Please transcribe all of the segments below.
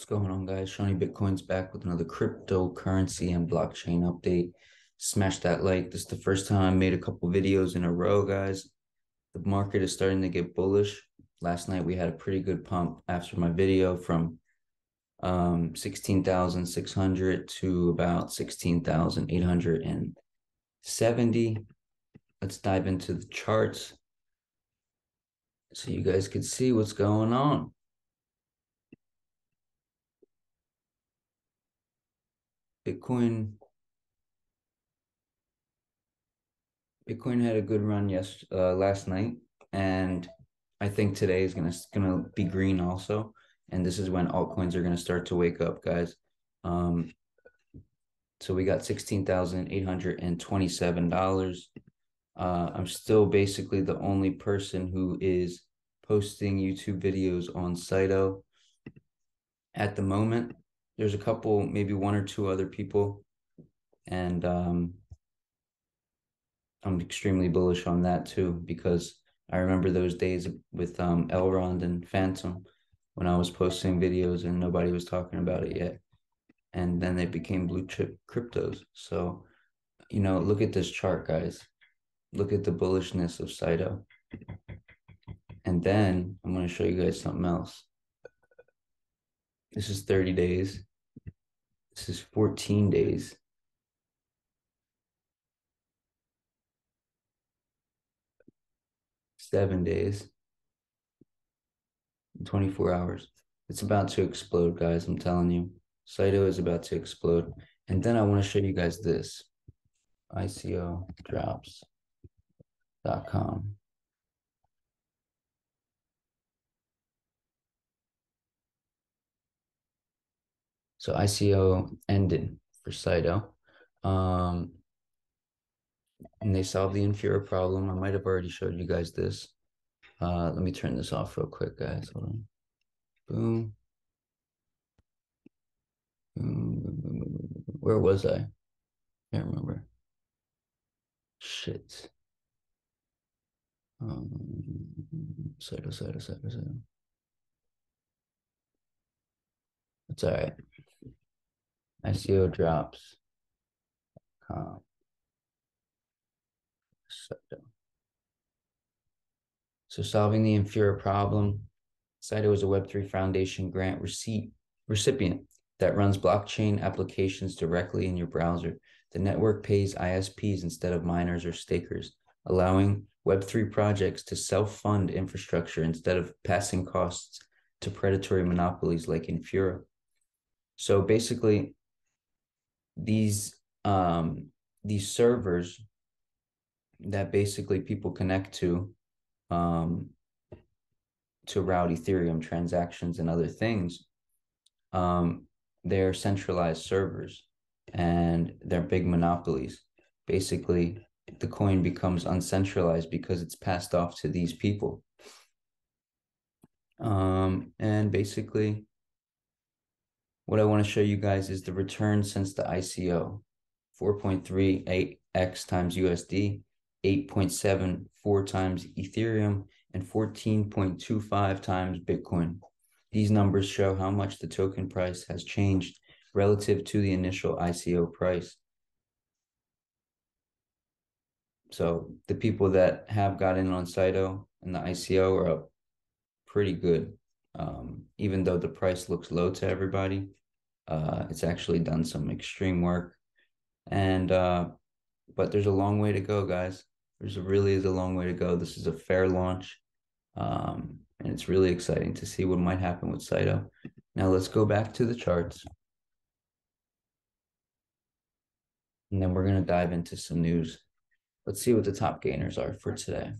What's going on, guys? Shawnee Bitcoin's back with another cryptocurrency and blockchain update. Smash that like. This is the first time I made a couple videos in a row, guys. The market is starting to get bullish. Last night we had a pretty good pump after my video from 16,600 to about 16,870. Let's dive into the charts so you guys can see what's going on. Bitcoin had a good run last night, and I think today is gonna be green also. And this is when altcoins are gonna start to wake up, guys. So we got $16,827. I'm still basically the only person who is posting YouTube videos on Saito at the moment. There's a couple, maybe one or two other people, and I'm extremely bullish on that too, because I remember those days with Elrond and Phantom when I was posting videos and nobody was talking about it yet. And then they became blue chip cryptos. So, look at this chart, guys. Look at the bullishness of Saito. And then I'm going to show you guys something else. This is 30 days. This is 14 days. 7 days. 24 hours. It's about to explode, guys. I'm telling you. Saito is about to explode. And then I want to show you guys this. ICOdrops.com. So ICO ended for Saito. And they solved the inferior problem. I might have already showed you guys this. Let me turn this off real quick, guys. Hold on. Boom. Boom. Where was I? Can't remember. Shit. Saito. It's all right. ICO drops. So solving the inferior problem. Saito is a Web3 Foundation grant recipient that runs blockchain applications directly in your browser. The network pays ISPs instead of miners or stakers, allowing Web3 projects to self-fund infrastructure instead of passing costs to predatory monopolies like Infura. So basically, these servers that basically people connect to route Ethereum transactions and other things, they're centralized servers and they're big monopolies. Basically, the coin becomes uncentralized because it's passed off to these people. And basically, what I want to show you guys is the return since the ICO. 4.38x times USD, 8.74 times Ethereum, and 14.25 times Bitcoin. These numbers show how much the token price has changed relative to the initial ICO price. So the people that have got in on Saito and the ICO are up pretty good. Even though the price looks low to everybody, it's actually done some extreme work. And but there's a long way to go, guys. Really is a long way to go. This is a fair launch. And it's really exciting to see what might happen with Saito. Now let's go back to the charts. And then we're going to dive into some news. Let's see what the top gainers are for today.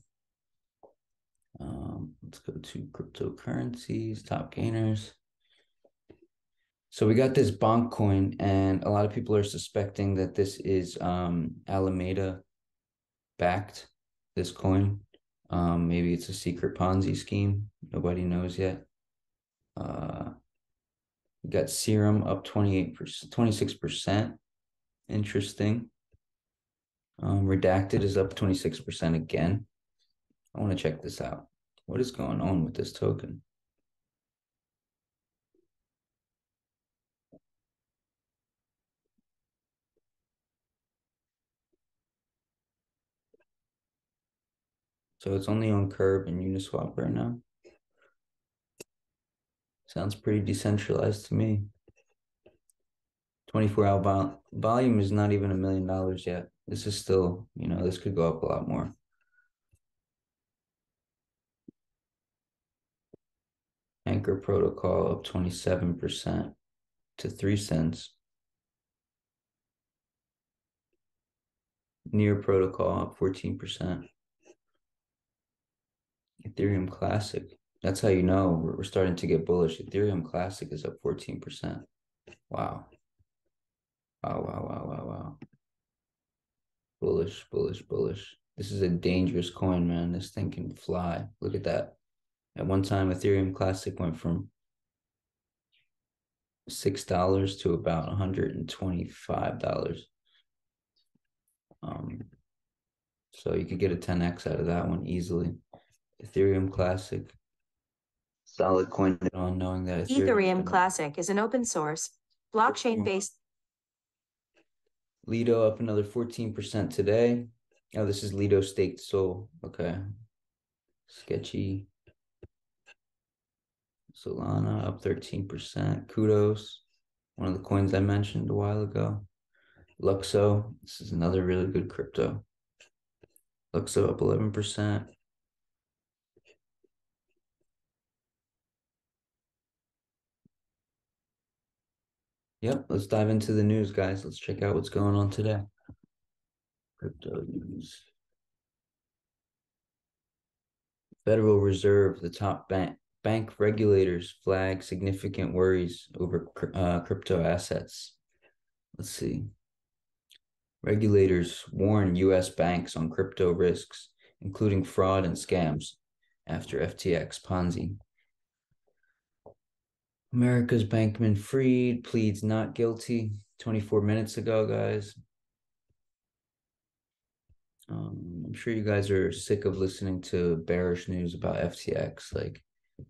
Let's go to cryptocurrencies, top gainers. So we got this bonk coin, and a lot of people are suspecting that this is Alameda backed, this coin. Maybe it's a secret Ponzi scheme. Nobody knows yet. We got Serum up 28%, 26%. Interesting. Redacted is up 26% again. I want to check this out. What is going on with this token? So it's only on Curve and Uniswap right now. Sounds pretty decentralized to me. 24-hour volume is not even $1 million yet. This is still, this could go up a lot more. Anchor Protocol up 27% to 3 cents. Near Protocol up 14%. Ethereum Classic. That's how you know we're starting to get bullish. Ethereum Classic is up 14%. Wow. Wow. Bullish, bullish, bullish. This is a dangerous coin, man. This thing can fly. Look at that. At one time, Ethereum Classic went from $6 to about $125. So you could get a 10x out of that one easily. Ethereum Classic, solid coin on knowing that Ethereum Classic is an open source blockchain based. Lido up another 14% today. Oh, this is Lido Staked Soul. Okay. Sketchy. Solana up 13%. Kudos. One of the coins I mentioned a while ago. Luxo. This is another really good crypto. Luxo up 11%. Yep, let's dive into the news, guys. Let's check out what's going on today. Crypto news. Federal Reserve, the top bank regulators flag significant worries over crypto assets. Let's see. Regulators warn U.S. banks on crypto risks, including fraud and scams, after FTX Ponzi. America's Bankman-Fried pleads not guilty 24 minutes ago, guys. I'm sure you guys are sick of listening to bearish news about FTX. Like,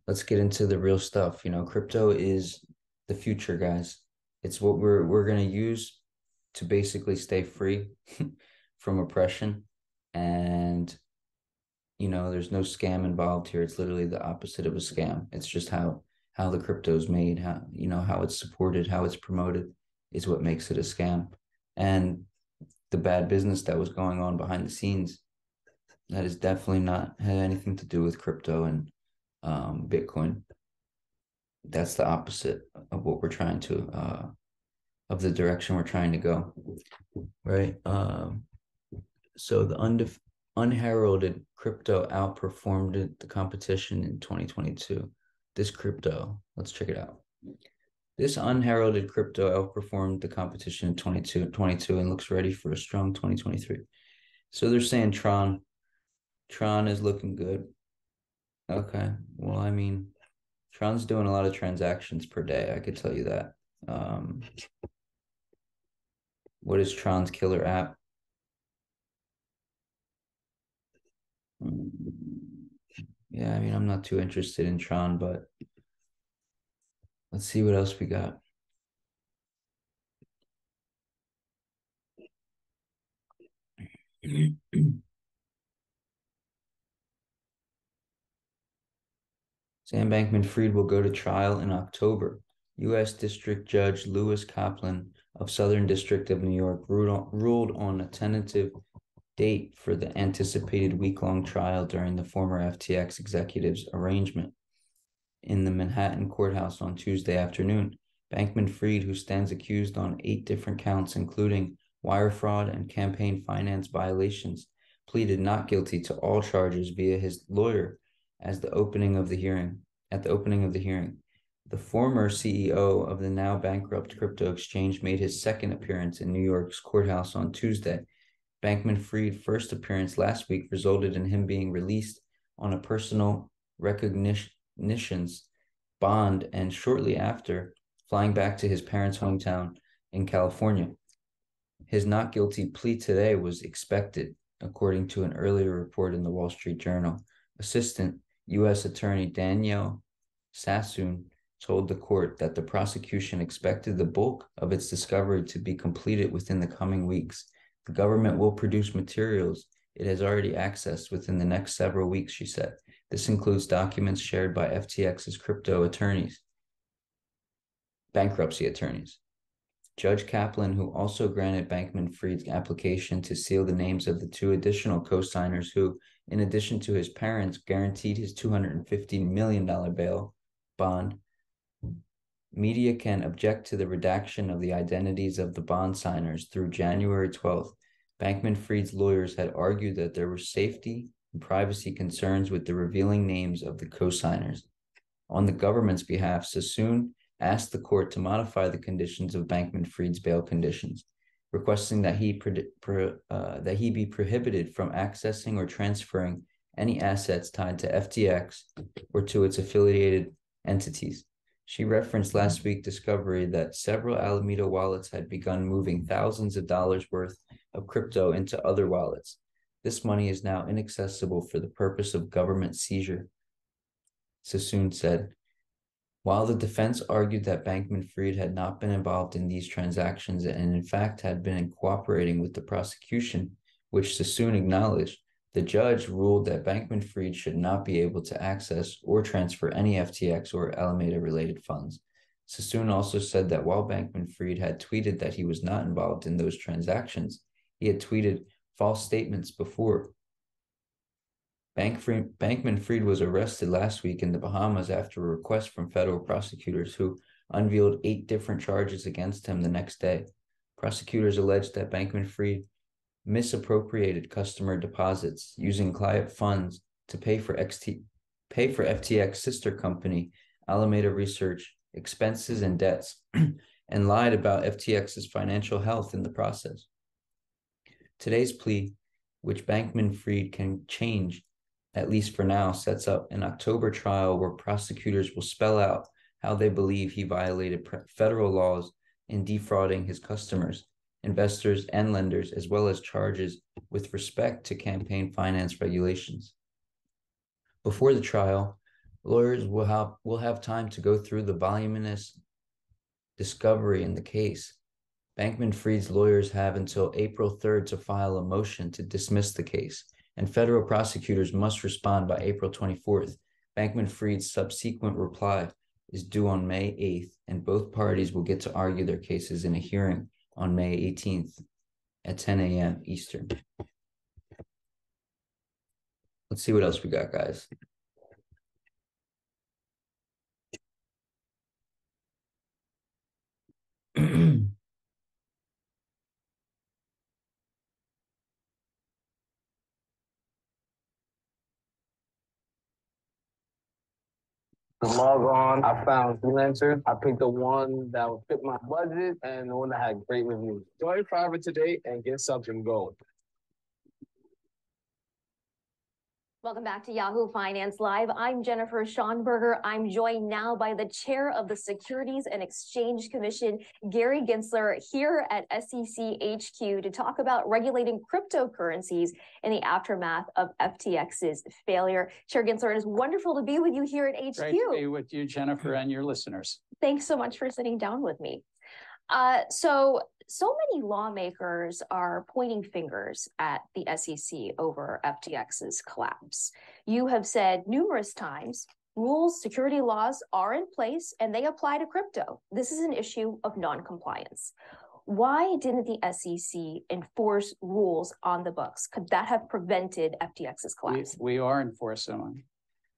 let's get into the real stuff. Crypto is the future, guys. It's what we're gonna use to basically stay free from oppression. And there's no scam involved here. It's literally the opposite of a scam. It's just how the crypto is made, how it's supported, how it's promoted is what makes it a scam. And the bad business that was going on behind the scenes, that is definitely not had anything to do with crypto and Bitcoin. That's the opposite of what we're trying to of the direction we're trying to go, right? So the unheralded crypto outperformed the competition in 2022. This crypto, let's check it out. This unheralded crypto outperformed the competition in 2022 and looks ready for a strong 2023. So they're saying Tron is looking good. Okay. Well, I mean, Tron's doing a lot of transactions per day. I could tell you that. What is Tron's killer app? Yeah, I mean, I'm not too interested in Tron, but let's see what else we got. Sam Bankman-Fried will go to trial in October. U.S. District Judge Lewis Kaplan of Southern District of New York ruled on a tentative date for the anticipated week-long trial during the former FTX executive's arraignment in the Manhattan courthouse on Tuesday afternoon. Bankman-Fried, who stands accused on 8 different counts, including wire fraud and campaign finance violations, pleaded not guilty to all charges via his lawyer at the opening of the hearing. The former CEO of the now bankrupt crypto exchange made his second appearance in New York's courthouse on Tuesday. Bankman-Fried's first appearance last week resulted in him being released on a personal recognitions bond and shortly after flying back to his parents' hometown in California. His not guilty plea today was expected, according to an earlier report in the Wall Street Journal. Assistant U.S. Attorney Danielle Sassoon told the court that the prosecution expected the bulk of its discovery to be completed within the coming weeks. The government will produce materials it has already accessed within the next several weeks, she said. This includes documents shared by FTX's crypto attorneys, bankruptcy attorneys. Judge Kaplan, who also granted Bankman-Fried's application to seal the names of the two additional co-signers who, in addition to his parents, guaranteed his $250 million bail bond, media can object to the redaction of the identities of the bond signers through January 12th. Bankman-Fried's lawyers had argued that there were safety and privacy concerns with the revealing names of the co-signers. On the government's behalf, Sassoon asked the court to modify the conditions of Bankman-Fried's bail conditions, requesting that he be prohibited from accessing or transferring any assets tied to FTX or to its affiliated entities. She referenced last week's discovery that several Alameda wallets had begun moving thousands of dollars worth of crypto into other wallets. This money is now inaccessible for the purpose of government seizure, Sassoon said. While the defense argued that Bankman-Fried had not been involved in these transactions and in fact had been cooperating with the prosecution, which Sassoon acknowledged, the judge ruled that Bankman-Fried should not be able to access or transfer any FTX or Alameda-related funds. Sassoon also said that while Bankman-Fried had tweeted that he was not involved in those transactions, he had tweeted false statements before. Bankman-Fried was arrested last week in the Bahamas after a request from federal prosecutors who unveiled 8 different charges against him the next day. Prosecutors alleged that Bankman-Fried misappropriated customer deposits using client funds to pay for FTX sister company Alameda Research expenses and debts and lied about FTX's financial health in the process. Today's plea, which Bankman-Fried can change, at least for now, sets up an October trial where prosecutors will spell out how they believe he violated federal laws in defrauding his customers, investors, and lenders, as well as charges with respect to campaign finance regulations. Before the trial, lawyers will have time to go through the voluminous discovery in the case. Bankman-Fried's lawyers have until April 3rd to file a motion to dismiss the case, and federal prosecutors must respond by April 24th. Bankman-Fried's subsequent reply is due on May 8th, and both parties will get to argue their cases in a hearing on May 18th at 10 a.m. Eastern. Let's see what else we got, guys. To log on, I found freelancer. I picked the one that would fit my budget and the one that had great reviews. Join Fiverr today and get something going. Welcome back to Yahoo Finance Live. I'm Jennifer Schonberger. I'm joined now by the chair of the Securities and Exchange Commission, Gary Gensler, here at SEC HQ to talk about regulating cryptocurrencies in the aftermath of FTX's failure. Chair Gensler, it is wonderful to be with you here at HQ. Great to be with you, Jennifer, and your listeners. Thanks so much for sitting down with me. So many lawmakers are pointing fingers at the SEC over FTX's collapse. You have said numerous times, rules, security laws are in place and they apply to crypto. This is an issue of non-compliance. Why didn't the SEC enforce rules on the books? Could that have prevented FTX's collapse? We are enforcing them.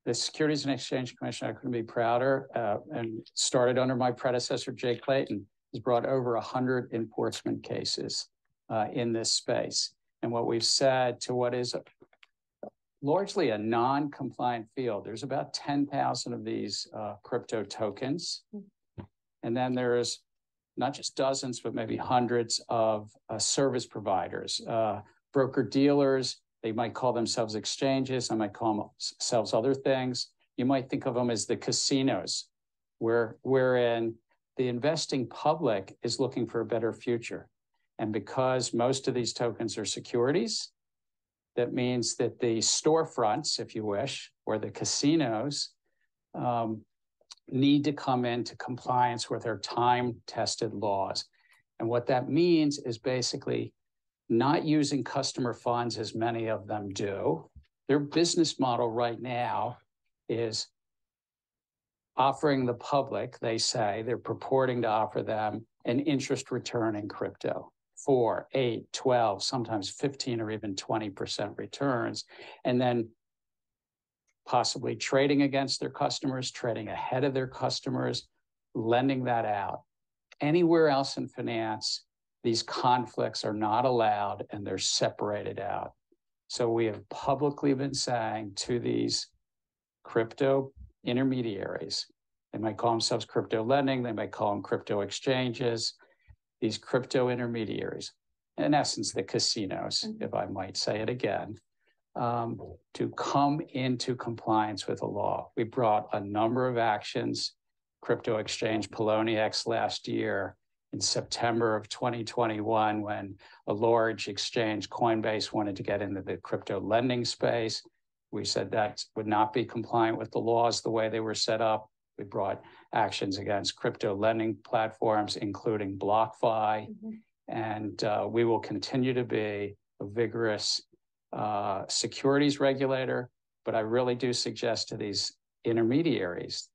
The Securities and Exchange Commission, I couldn't be prouder, and started under my predecessor, Jay Clayton, has brought over 100 enforcement cases in this space. And what we've said to what is largely a non-compliant field, there's about 10,000 of these crypto tokens. And then there's not just dozens, but maybe hundreds of service providers, broker-dealers. They might call themselves exchanges. I might call themselves other things. You might think of them as the casinos, wherein the investing public is looking for a better future. And because most of these tokens are securities, that means that the storefronts, if you wish, or the casinos need to come into compliance with our time-tested laws. And what that means is basically not using customer funds as many of them do. Their business model right now is offering the public, they say, they're purporting to offer them an interest return in crypto, 4, 8, 12, sometimes 15 or even 20% returns, and then possibly trading against their customers, trading ahead of their customers, lending that out. Anywhere else in finance, these conflicts are not allowed and they're separated out. So we have publicly been saying to these crypto intermediaries, they might call themselves crypto lending, they might call them crypto exchanges, these crypto intermediaries, in essence, the casinos, if I might say it again, to come into compliance with the law. We brought a number of actions, crypto exchange Poloniex last year in September of 2021, when a large exchange, Coinbase, wanted to get into the crypto lending space. We said that would not be compliant with the laws the way they were set up. We brought actions against crypto lending platforms, including BlockFi, and we will continue to be a vigorous securities regulator. But I really do suggest to these intermediaries,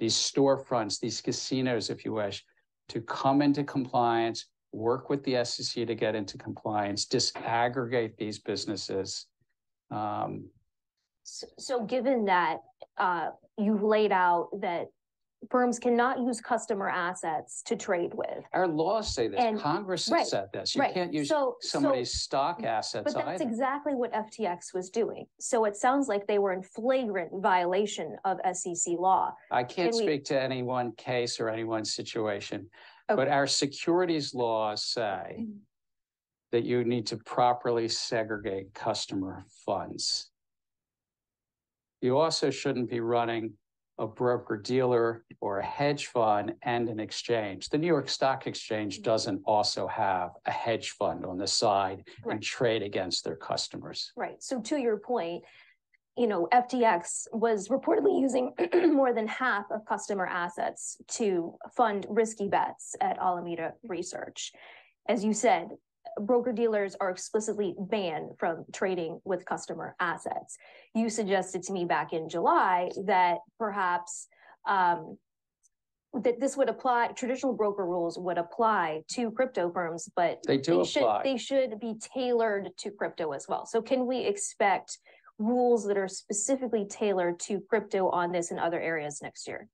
these storefronts, these casinos, if you wish, to come into compliance, work with the SEC to get into compliance, disaggregate these businesses. So given that you've laid out that firms cannot use customer assets to trade with. Our laws say this. And, Congress has right, said this. You right. can't use somebody's stock assets But that's either. exactly what FTX was doing. So it sounds like they were in flagrant violation of SEC law. I can't speak to any one case or any one situation, Okay. but our securities laws say that you need to properly segregate customer funds. You also shouldn't be running a broker-dealer or a hedge fund and an exchange. The New York Stock Exchange doesn't also have a hedge fund on the side and trade against their customers. Right. So to your point, you know, FTX was reportedly using more than half of customer assets to fund risky bets at Alameda Research. As you said, broker-dealers are explicitly banned from trading with customer assets. You suggested to me back in July that perhaps that this would apply, traditional broker rules would apply to crypto firms, but they should be tailored to crypto as well. So can we expect rules that are specifically tailored to crypto on this and other areas next year?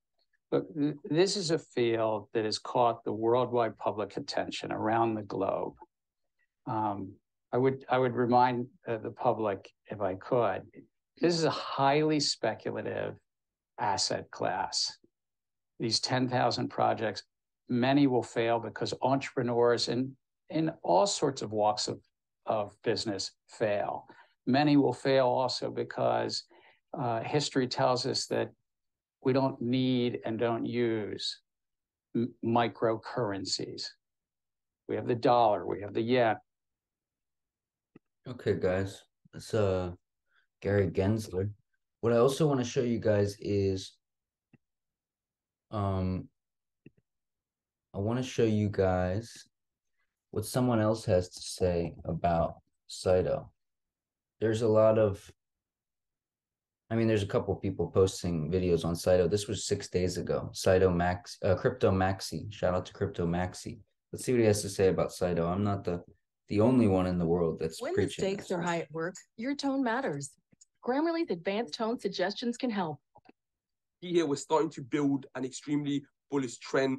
Look, this is a field that has caught the worldwide public attention around the globe. I would remind the public, if I could, this is a highly speculative asset class. These 10,000 projects, many will fail because entrepreneurs in all sorts of walks of business fail. Many will fail also because history tells us that we don't need and don't use microcurrencies. We have the dollar, we have the yen. Okay, guys, that's Gary Gensler. What I also want to show you guys is I want to show you guys what someone else has to say about Saito. There's a lot of, there's a couple people posting videos on Saito. This was 6 days ago. Saito Max, Crypto Maxi. Shout out to Crypto Maxi. Let's see what he has to say about Saito. I'm not the only one in the world that's when preaching. When the stakes are high at work, your tone matters. Grammarly's advanced tone suggestions can help. Here we're starting to build an extremely bullish trend.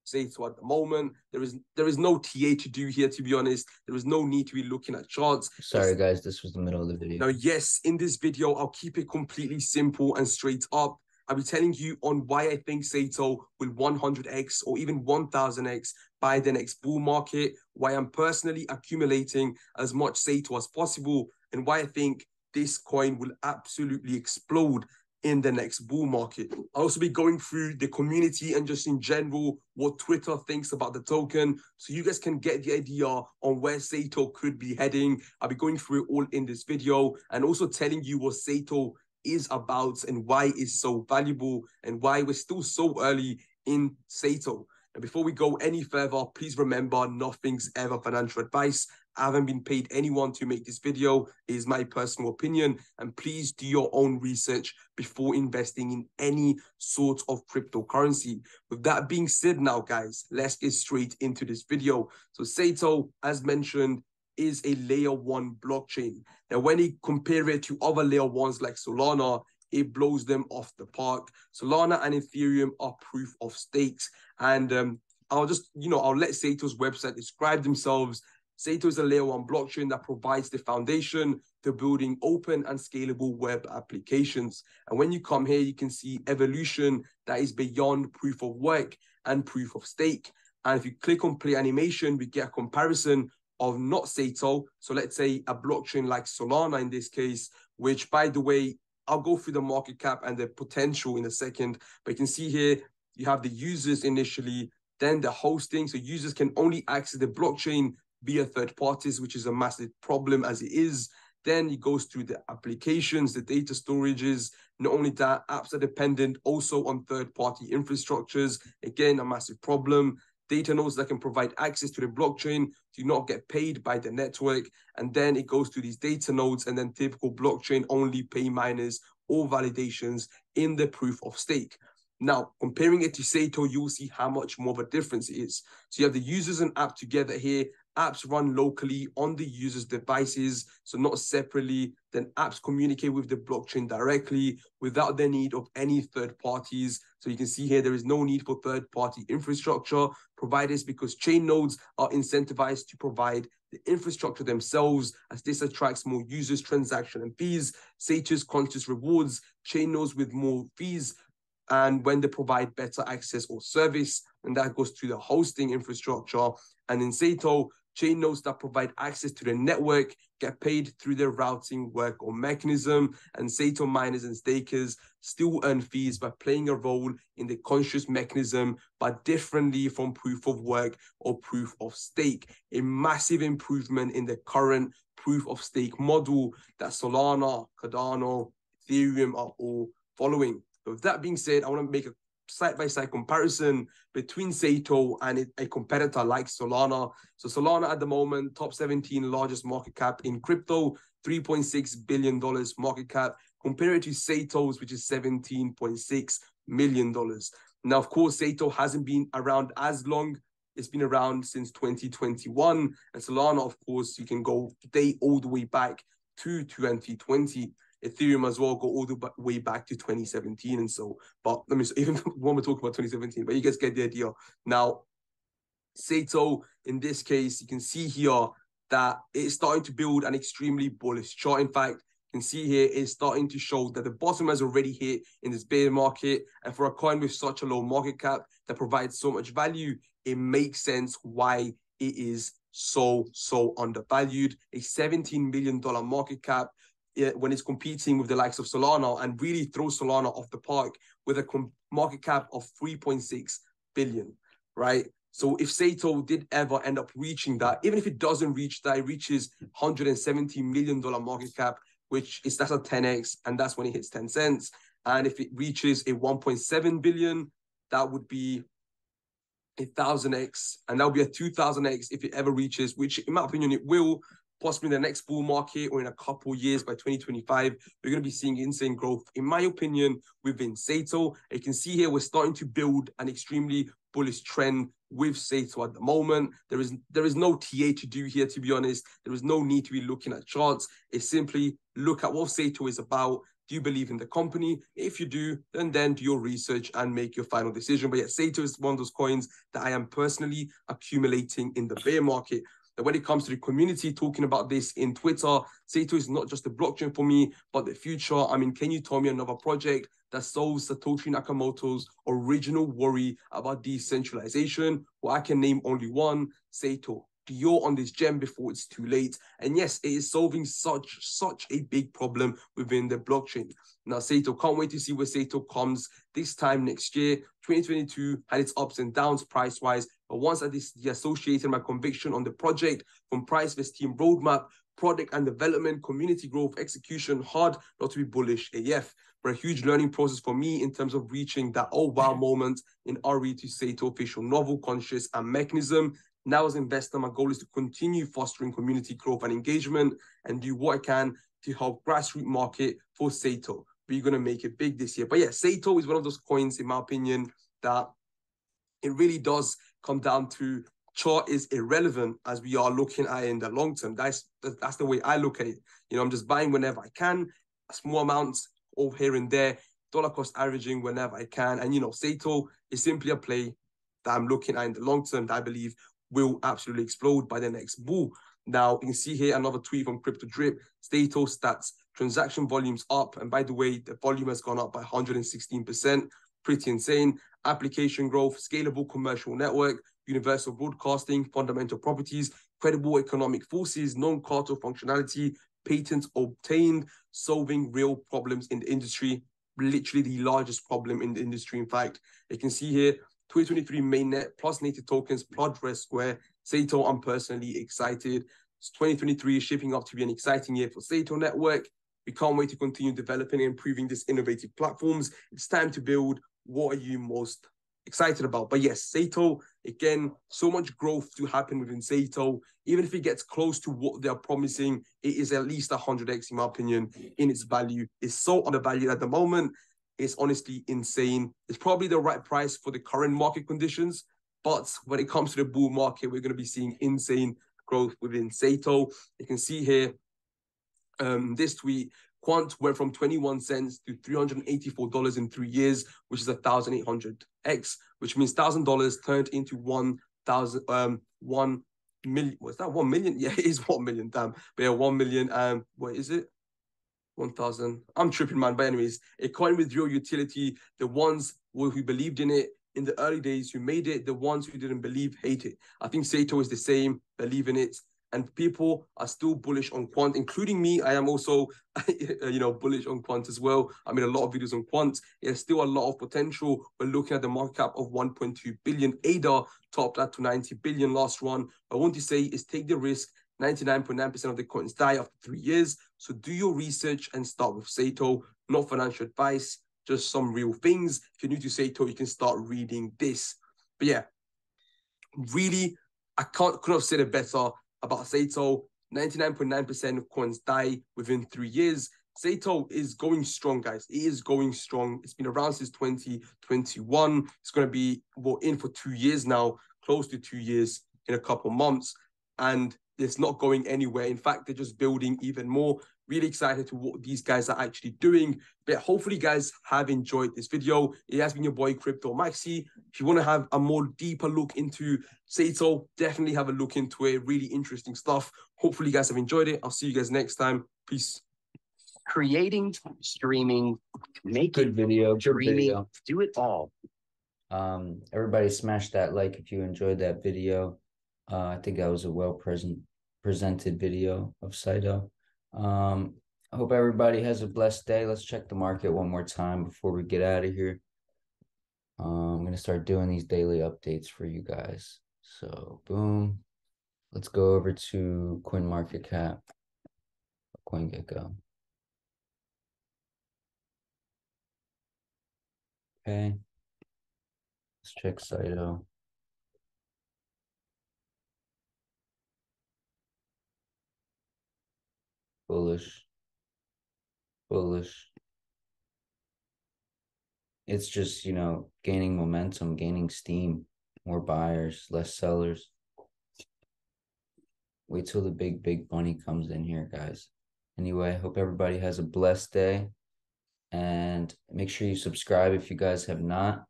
Saito at the moment. There is no TA to do here, to be honest. There is no need to be looking at charts. Sorry, guys, this was the middle of the video. Now, yes, in this video, I'll keep it completely simple and straight up. I'll be telling you on why I think Saito will 100x or even 1000x by the next bull market, why I'm personally accumulating as much Saito as possible, and why I think this coin will absolutely explode in the next bull market. I'll also be going through the community and just in general what Twitter thinks about the token, so you guys can get the idea on where Saito could be heading. I'll be going through it all in this video and also telling you what Saito is about and why it's so valuable and why we're still so early in Saito. And before we go any further, please remember, nothing's ever financial advice. I haven't been paid anyone to make this video. It is my personal opinion. And please do your own research before investing in any sort of cryptocurrency. With that being said now, guys, let's get straight into this video. So Saito, as mentioned, is a layer 1 blockchain. Now, when you compare it to other layer 1s like Solana, it blows them off the park. Solana and Ethereum are proof of stakes. And I'll let Saito's website describe themselves. Saito is a layer 1 blockchain that provides the foundation to building open and scalable web applications. And when you come here, you can see evolution that is beyond proof of work and proof of stake. And if you click on play animation, we get a comparison of not Saito. So let's say a blockchain like Solana in this case, which, by the way, I'll go through the market cap and the potential in a second. But you can see here, you have the users initially, then the hosting. So users can only access the blockchain via third parties, which is a massive problem as it is. Then it goes through the applications, the data storages. Not only that, apps are dependent also on third-party infrastructures. Again, a massive problem. Data nodes that can provide access to the blockchain do not get paid by the network. And then it goes to these data nodes and then typical blockchain only pay miners or validations in the proof of stake. Now, comparing it to Saito, you'll see how much more of a difference it is. So you have the users and app together here. Apps run locally on the user's devices, so not separately. Then apps communicate with the blockchain directly without the need of any third parties. So you can see here, there is no need for third-party infrastructure providers because chain nodes are incentivized to provide the infrastructure themselves, as this attracts more users, transaction, and fees. Sato's conscious rewards chain nodes with more fees, and when they provide better access or service, and that goes to the hosting infrastructure. And in Saito, chain nodes that provide access to the network get paid through their routing work or mechanism, and Saito miners and stakers still earn fees by playing a role in the conscious mechanism, but differently from proof of work or proof of stake. A massive improvement in the current proof of stake model that Solana, Cardano, Ethereum are all following. But with that being said, I want to make a side-by-side comparison between Saito and a competitor like Solana. So Solana at the moment, top 17 largest market cap in crypto, $3.6 billion market cap. Compare it to Saito's, which is $17.6 million. Now, of course, Saito hasn't been around as long. It's been around since 2021. And Solana, of course, you can go all the way back to 2020. Ethereum as well, go all the way back to 2017 and so. But let me even when we're talking about 2017, but you guys get the idea. Now, Saito, in this case, you can see here that it's starting to build an extremely bullish chart. In fact, you can see here it's starting to show that the bottom has already hit in this bear market. And for a coin with such a low market cap that provides so much value, it makes sense why it is so undervalued. A $17 million market cap, when it's competing with the likes of Solana, and really throws Solana off the park with a market cap of 3.6 billion, right? So if Saito did ever end up reaching that, even if it doesn't reach that, it reaches $170 million market cap, that's a 10x, and that's when it hits 10 cents. And if it reaches a 1.7 billion, that would be 1,000x, and that would be a 2,000x if it ever reaches, which in my opinion it will. Possibly in the next bull market or in a couple years by 2025, we're going to be seeing insane growth, in my opinion, within Saito. You can see here we're starting to build an extremely bullish trend with Saito at the moment. There is no TA to do here, to be honest. There is no need to be looking at charts. It's simply look at what Saito is about. Do you believe in the company? If you do, then do your research and make your final decision. But yeah, Saito is one of those coins that I am personally accumulating in the bear market. That when it comes to the community talking about this in Twitter, Saito is not just a blockchain for me, but the future. I mean, can you tell me another project that solves Satoshi Nakamoto's original worry about decentralization? Well, I can name only one, Saito. You're on this gem before it's too late. And yes, it is solving such a big problem within the blockchain. Now, Saito, can't wait to see where Saito comes this time next year. 2022 had its ups and downs price-wise, but once I associated my conviction on the project from price versus team roadmap, product and development, community growth, execution, hard not to be bullish AF. but a huge learning process for me in terms of reaching that oh wow moment in RE to Saito official novel, conscious, and mechanism. Now as an investor, my goal is to continue fostering community growth and engagement and do what I can to help grassroots market for Saito. We're going to make it big this year. But yeah, Saito is one of those coins, in my opinion, that it really does come down to chart is irrelevant as we are looking at it in the long term. That's the way I look at it. You know, I'm just buying whenever I can, small amounts of here and there, dollar cost averaging whenever I can. And, you know, Saito is simply a play that I'm looking at in the long term that I believe will absolutely explode by the next bull. Now, you can see here another tweet from Crypto Drip, Saito stats, transaction volumes up. And by the way, the volume has gone up by 116%. Pretty insane. Application growth, scalable commercial network, universal broadcasting, fundamental properties, credible economic forces, non-cartel functionality, patents obtained, solving real problems in the industry, literally the largest problem in the industry. In fact, you can see here, 2023 mainnet plus native tokens plus Red Square. Saito, I'm personally excited. 2023 is shaping up to be an exciting year for Saito Network. We can't wait to continue developing and improving these innovative platforms. It's time to build. What are you most excited about? But yes, Saito, again, so much growth to happen within Saito. Even if it gets close to what they're promising, it is at least 100x, in my opinion, in its value. It's so undervalued at the moment. It's honestly insane. It's probably the right price for the current market conditions. But when it comes to the bull market, we're going to be seeing insane growth within Saito. You can see here, this tweet, Quant went from 21 cents to $384 in 3 years, which is 1,800x, which means $1,000 turned into 1 million. Was that 1 million? Yeah, it is 1 million. Damn. But yeah, 1 million. What is it? 1,000. I'm tripping, man. But anyways, a coin with real utility. The ones who believed in it in the early days, who made it. The ones who didn't believe, hate it. I think Saito is the same. Believe in it. And people are still bullish on Quant, including me. I am also, you know, bullish on Quant as well. I made a lot of videos on Quant. There's still a lot of potential. We're looking at the market cap of 1.2 billion. ADA topped that to 90 billion last run. What I want to say is take the risk. 99.9% of the coins die after 3 years. So do your research and start with Saito. Not financial advice, just some real things. If you're new to Saito, you can start reading this. But yeah, really, I couldn't have said it better about Saito. 99.9% of coins die within 3 years. Saito is going strong, guys. It is going strong. It's been around since 2021. It's going to be, well, in for 2 years now, close to 2 years in a couple months. And it's not going anywhere. In fact, they're just building even more. Really excited to what these guys are actually doing. But hopefully, guys have enjoyed this video. It has been your boy, Crypto Maxi. If you want to have a more deeper look into Saito, definitely have a look into it. Really interesting stuff. Hopefully, you guys have enjoyed it. I'll see you guys next time. Peace. Creating, streaming, making Good video. Good dreaming, video. do it all. Everybody smash that like if you enjoyed that video. I think that was a presented video of Saito. I hope everybody has a blessed day. Let's check the market one more time before we get out of here. I'm going to start doing these daily updates for you guys. So, boom. Let's go over to CoinMarketCap, CoinGecko. Okay. Let's check Saito. Bullish. It's just, you know, gaining momentum, gaining steam, more buyers, less sellers. Wait till the big money comes in here, guys. Anyway, hope everybody has a blessed day. And make sure you subscribe if you guys have not.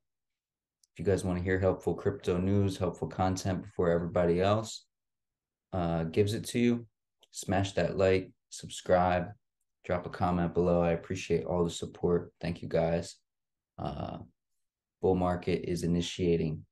If you guys want to hear helpful crypto news, helpful content before everybody else gives it to you, smash that like, subscribe, drop a comment below. I appreciate all the support. Thank you, guys. Bull market is initiating.